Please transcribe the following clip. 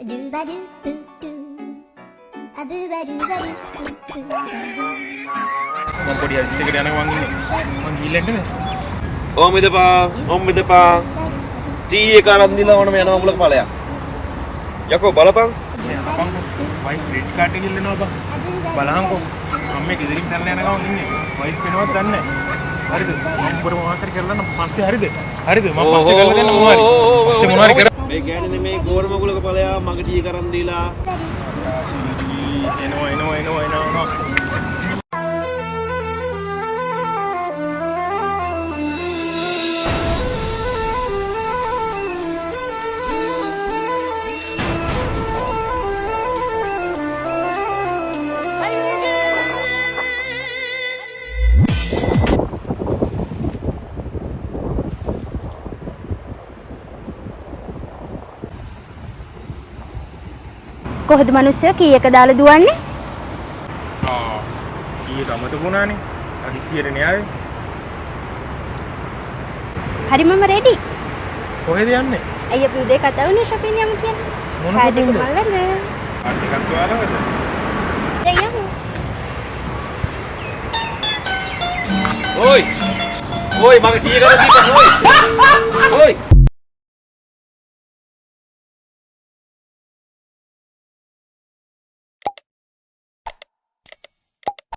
මම පොඩි අදිස්සකට යනවා මං ඉන්නේ. මං ගිහිල්ලා එන්නද? ඕම ඉදපා. ටී එක අරන් දීලා ඕනම යනවා උඹලක ඵලයක්. යකෝ බලපන්. මේ අපංකෝ වයින් ක්‍රෙඩිට් කාඩ් එක ඉල්ලනවා බං. බලහන්කෝ. මම මේ ගෙදරින් තරලා යන ගමන් ඉන්නේ. වයින් වෙනවත් දන්නේ නැහැ. හරිද? මම උඹට මොනවද කරලා නම් පස්සේ හරිද? හරිද? මම පස්සේ කරලා දෙන්න මොනවද? පස්සේ මොනවද කර මේ ගෑණිනේ මේ ගෝර මගුලක ඵලයා මගේ ටී එක අරන් දීලා එනවා. කොහොද මිනිස්සු කීයක දාලා දුවන්නේ? ඊට අමතක වුණානේ. අදිසියට නේ ආවේ. හරි මම රෙඩි. කොහෙද යන්නේ? අයිය අපි උදේ කතා වුණේ shopping යමු කියන්නේ. මොන කාඩ් එක shopping ද? බලන්න. කාඩ් එකක් ඔයාලවද? දැන් යමු. ඕයි මගේ ටී එක අරන් දීපන් ඕයි